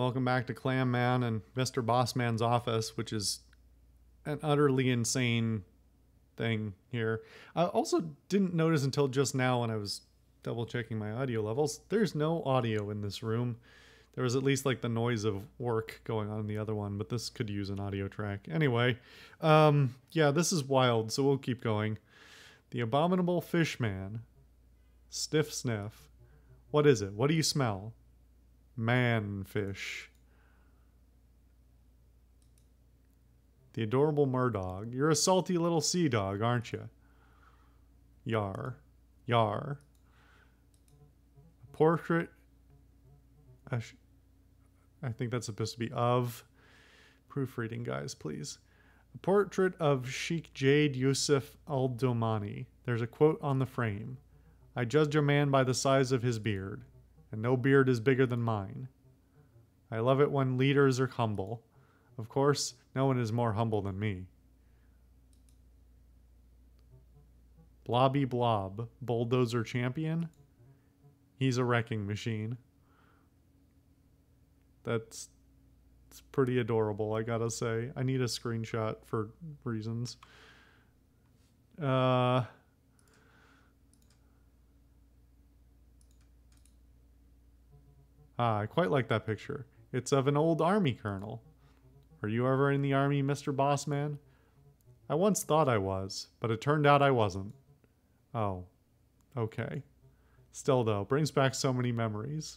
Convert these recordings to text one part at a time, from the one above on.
Welcome back to Clam Man and Mr. Bossman's office, which is an utterly insane thing here. I also didn't notice until just now when I was double checking my audio levels. There's no audio in this room. There was at least like the noise of work going on in the other one, but this could use an audio track. Anyway, yeah, this is wild, so we'll keep going. The Abominable Fishman. Sniff sniff. What is it? What do you smell? Man-fish. The Adorable Murdog. You're a salty little sea dog, aren't you? Yar. Yar. A portrait. I think that's supposed to be of. Proofreading, guys, please. A portrait of Sheikh Jade Yusuf al-Domani. There's a quote on the frame. I judge a man by the size of his beard, and no beard is bigger than mine. I love it when leaders are humble. Of course, no one is more humble than me. Blobby Blob, Bulldozer Champion. He's a wrecking machine. It's pretty adorable, I gotta say. I need a screenshot for reasons. I quite like that picture. It's of an old army colonel. Are you ever in the army, Mr. Bossman? I once thought I was, but it turned out I wasn't. Oh, okay. Still though, brings back so many memories.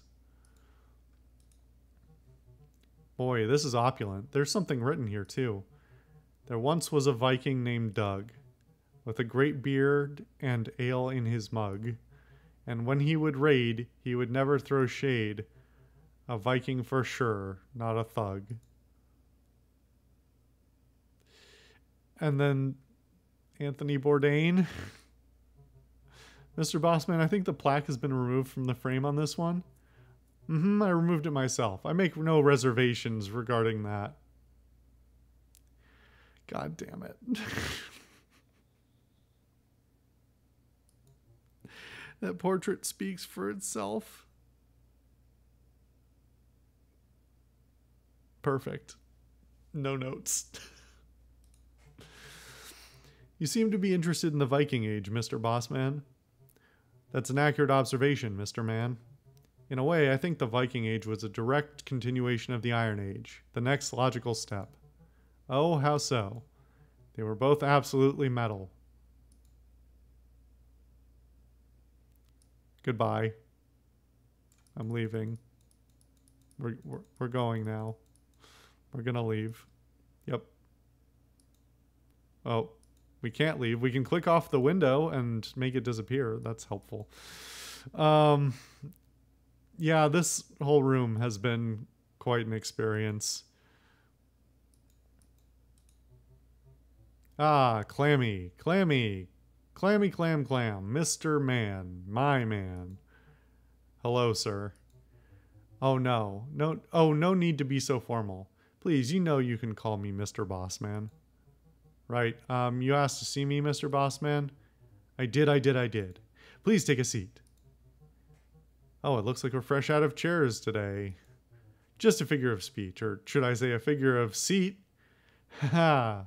Boy, this is opulent. There's something written here too. There once was a Viking named Doug, with a great beard and ale in his mug. And when he would raid, he would never throw shade. A Viking for sure, not a thug. And then Anthony Bourdain. Mr. Bossman, I think the plaque has been removed from the frame on this one. I removed it myself. I make no reservations regarding that. God damn it. That portrait speaks for itself. Perfect. No notes. You seem to be interested in the Viking Age, Mr. Bossman. That's an accurate observation, Mr. Man. In a way, I think the Viking Age was a direct continuation of the Iron Age, the next logical step. Oh, how so? They were both absolutely metal. Goodbye. I'm leaving. We're going now. We're gonna leave. Yep. Oh, we can't leave. We can click off the window and make it disappear. That's helpful. Yeah, this whole room has been quite an experience. Ah, Clammy, Clammy, Clammy Clam Clam, Mr. Man, my man. Hello, sir. Oh no, no need to be so formal. Please, you know you can call me Mr. Bossman. Right, you asked to see me, Mr. Bossman? I did. Please take a seat. Oh, it looks like we're fresh out of chairs today. Just a figure of speech, or should I say a figure of seat? Ha!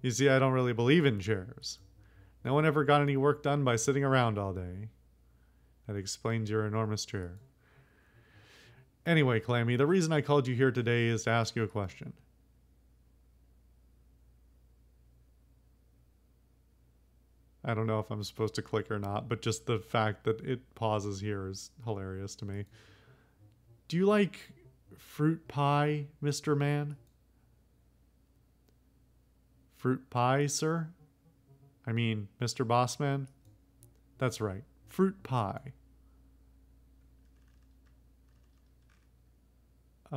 You see, I don't really believe in chairs. No one ever got any work done by sitting around all day. That explains your enormous chair. Anyway, Clammy, the reason I called you here today is to ask you a question. I don't know if I'm supposed to click or not, but just the fact that it pauses here is hilarious to me. Do you like fruit pie, Mr. Man? Fruit pie, sir? I mean, Mr. Bossman? That's right, fruit pie.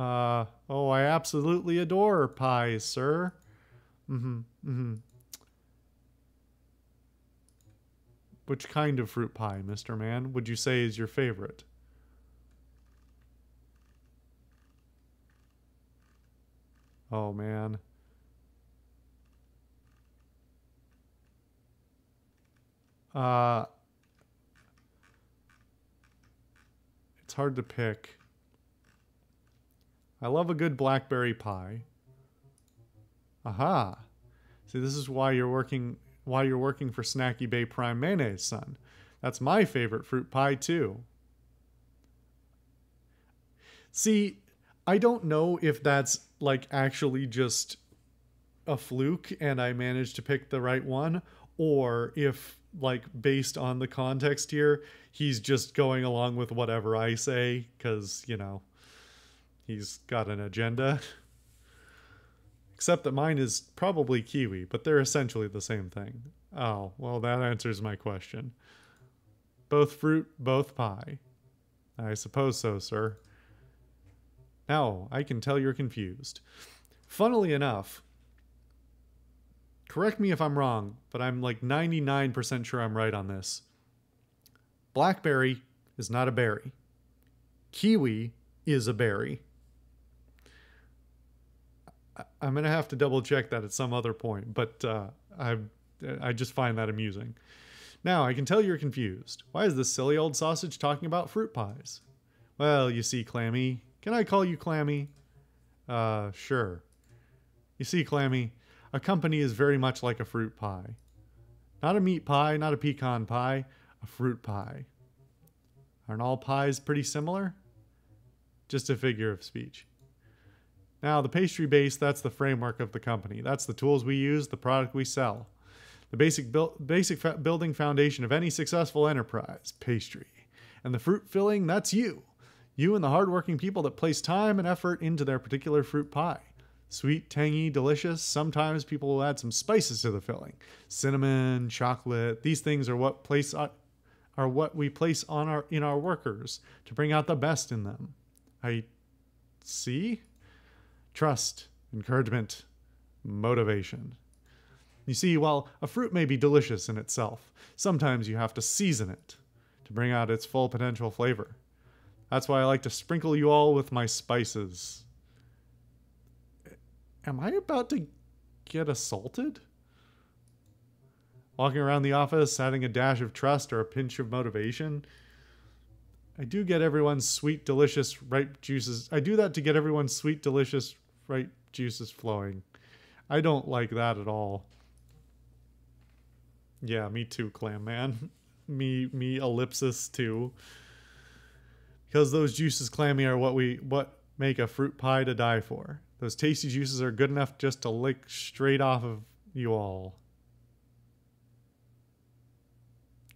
Oh, I absolutely adore pies, sir. Which kind of fruit pie, Mr. Man, would you say is your favorite? Oh, man. It's hard to pick. I love a good blackberry pie. Aha. See, this is why you're working for Snacky Bay Prime Mayonnaise, son. That's my favorite fruit pie too. See, I don't know if that's like actually just a fluke and I managed to pick the right one, or if like based on the context here, he's just going along with whatever I say because, you know, he's got an agenda. Except that mine is probably kiwi, but they're essentially the same thing. Oh, well, that answers my question. Both fruit, both pie. I suppose so, sir. Now, I can tell you're confused. Funnily enough, correct me if I'm wrong, but I'm like 99% sure I'm right on this. Blackberry is not a berry. Kiwi is a berry. I'm going to have to double check that at some other point, but I just find that amusing. Now, I can tell you're confused. Why is this silly old sausage talking about fruit pies? Well, you see, Clammy. Can I call you Clammy? Sure. You see, Clammy, a company is very much like a fruit pie. Not a meat pie, not a pecan pie, a fruit pie. Aren't all pies pretty similar? Just a figure of speech. Now, the pastry base, that's the framework of the company. That's the tools we use, the product we sell. The basic building foundation of any successful enterprise, pastry. And the fruit filling, that's you. You and the hardworking people that place time and effort into their particular fruit pie. Sweet, tangy, delicious. Sometimes people will add some spices to the filling. Cinnamon, chocolate. These things are what we place on in our workers to bring out the best in them. I see. Trust, encouragement, motivation. You see, while a fruit may be delicious in itself, sometimes you have to season it to bring out its full potential flavor. That's why I like to sprinkle you all with my spices. Am I about to get assaulted? Walking around the office, adding a dash of trust or a pinch of motivation. I do get everyone's sweet, delicious, ripe juices. I do that to get everyone's sweet, delicious, ripe juices flowing. I don't like that at all. Yeah, me too, Clam Man. me ellipsis too. Because those juices, Clammy, are what make a fruit pie to die for. Those tasty juices are good enough just to lick straight off of you all.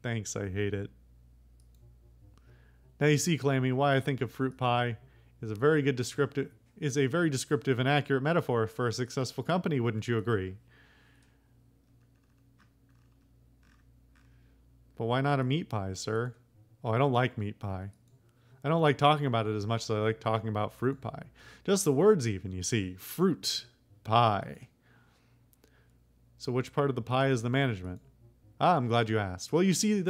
Thanks, I hate it. Now you see, Clammy, why I think a fruit pie is a very descriptive and accurate metaphor for a successful company, wouldn't you agree? But why not a meat pie, sir? Oh, I don't like meat pie. I don't like talking about it as much as I like talking about fruit pie. Just the words even, you see. Fruit pie. So which part of the pie is the management? Ah, I'm glad you asked. Well, you see,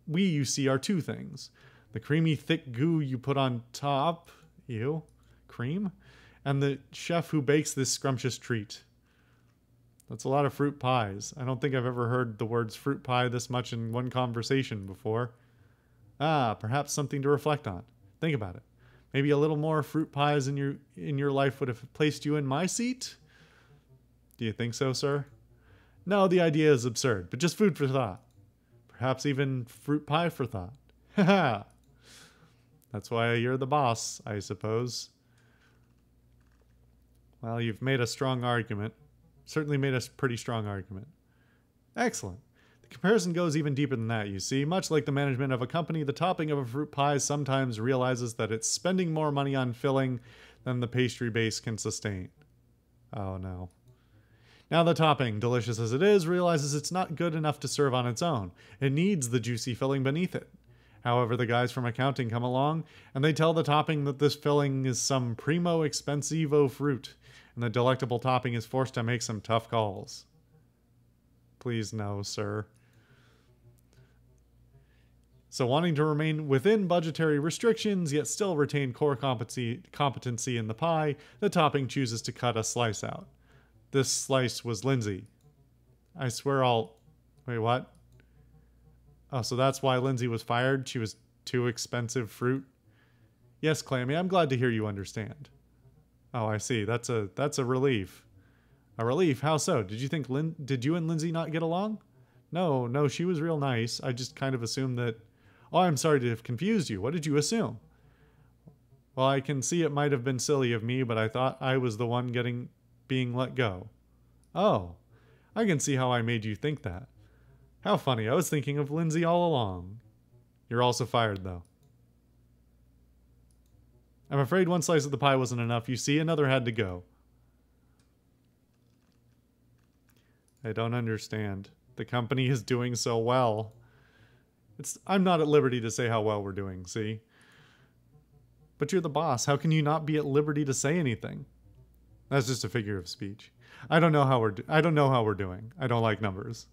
you see are two things. The creamy, thick goo you put on top, ew, cream, and the chef who bakes this scrumptious treat. That's a lot of fruit pies. I don't think I've ever heard the words fruit pie this much in one conversation before. Ah, perhaps something to reflect on. Think about it. Maybe a little more fruit pies in your life would have placed you in my seat? Do you think so, sir? No, the idea is absurd, but just food for thought. Perhaps even fruit pie for thought. Haha. That's why you're the boss, I suppose. Well, you've made a strong argument. Certainly made a pretty strong argument. Excellent. The comparison goes even deeper than that, you see. Much like the management of a company, the topping of a fruit pie sometimes realizes that it's spending more money on filling than the pastry base can sustain. Oh no. Now the topping, delicious as it is, realizes it's not good enough to serve on its own. It needs the juicy filling beneath it. However, the guys from accounting come along, and they tell the topping that this filling is some primo expensivo fruit, and the delectable topping is forced to make some tough calls. Please no, sir. So wanting to remain within budgetary restrictions, yet still retain core competency in the pie, the topping chooses to cut a slice out. This slice was Lindsay. I swear I'll... Wait, what? Oh, so that's why Lindsay was fired? She was too expensive fruit? Yes, Clammy, I'm glad to hear you understand. Oh, I see. That's a relief. A relief? How so? Did you think did you and Lindsay not get along? No, she was real nice. I just kind of assumed that... Oh, I'm sorry to have confused you. What did you assume? Well, I can see it might have been silly of me, but I thought I was the one being let go. Oh, I can see how I made you think that. How funny. I was thinking of Lindsay all along. You're also fired, though. I'm afraid one slice of the pie wasn't enough. You see, another had to go. I don't understand. The company is doing so well. I'm not at liberty to say how well we're doing, see? But you're the boss. How can you not be at liberty to say anything? That's just a figure of speech. I don't know how we're doing. I don't like numbers.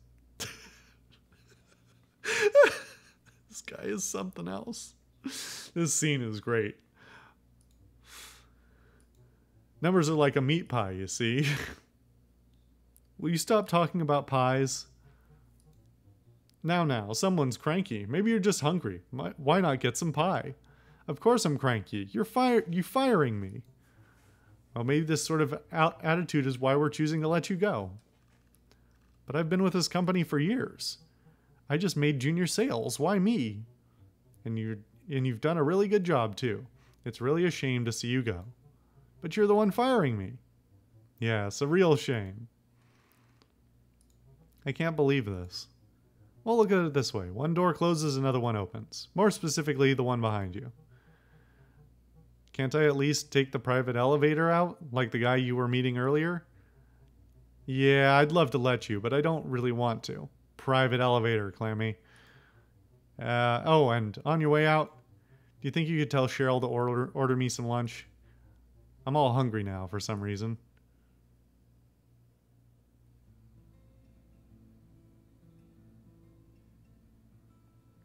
This guy is something else. This scene is great. Numbers are like a meat pie, you see? Will you stop talking about pies? Now, someone's cranky. Maybe you're just hungry. Why not get some pie? Of course I'm cranky. You firing me. Well, maybe this sort of attitude is why we're choosing to let you go. But I've been with this company for years. I just made junior sales. Why me? And you've done a really good job too. It's really a shame to see you go. But you're the one firing me. Yeah, it's a real shame. I can't believe this. Well, look at it this way. One door closes, another one opens. More specifically, the one behind you. Can't I at least take the private elevator out, like the guy you were meeting earlier? Yeah, I'd love to let you, but I don't really want to. Private elevator, Clammy. Oh, and on your way out, do you think you could tell Cheryl to order me some lunch? I'm all hungry now for some reason.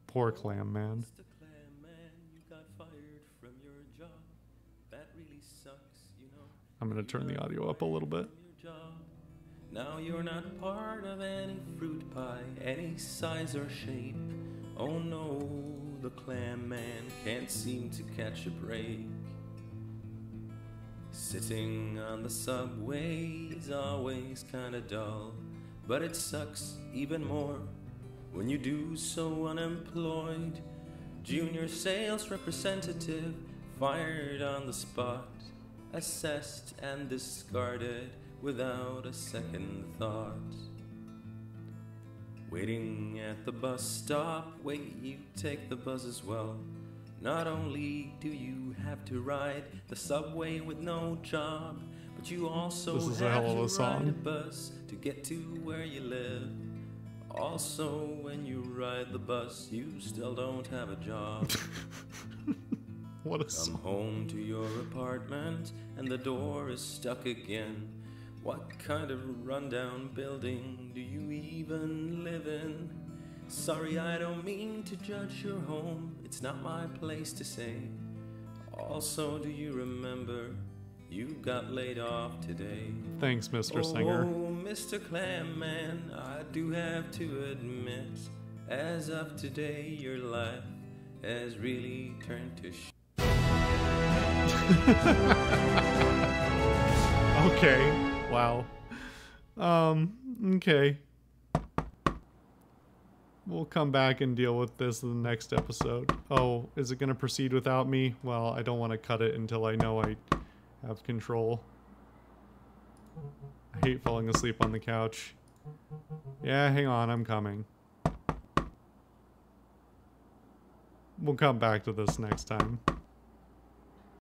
Poor Clam Man. Mr. Clam Man, you got fired from your job. That really sucks, you know. I'm going to turn the audio up a little bit. Now you're not part of any fruit pie, any size or shape. Oh no, the Clam Man can't seem to catch a break. Sitting on the subway is always kinda dull, but it sucks even more when you do so unemployed. Junior sales representative fired on the spot, assessed and discarded without a second thought. Waiting at the bus stop, wait, you take the bus as well. Not only do you have to ride the subway with no job, but you also have to ride a bus to get to where you live. Also, when you ride the bus, you still don't have a job. What a song. Come home to your apartment and the door is stuck again. What kind of rundown building do you even live in? Sorry, I don't mean to judge your home. It's not my place to say. Also, do you remember you got laid off today? Thanks, Mr. Singer. Oh, Mr. Clam Man, I do have to admit, as of today, your life has really turned to Okay. Wow. Okay. We'll come back and deal with this in the next episode. Oh, is it going to proceed without me? Well, I don't want to cut it until I know I have control. I hate falling asleep on the couch. Yeah, hang on, I'm coming. We'll come back to this next time.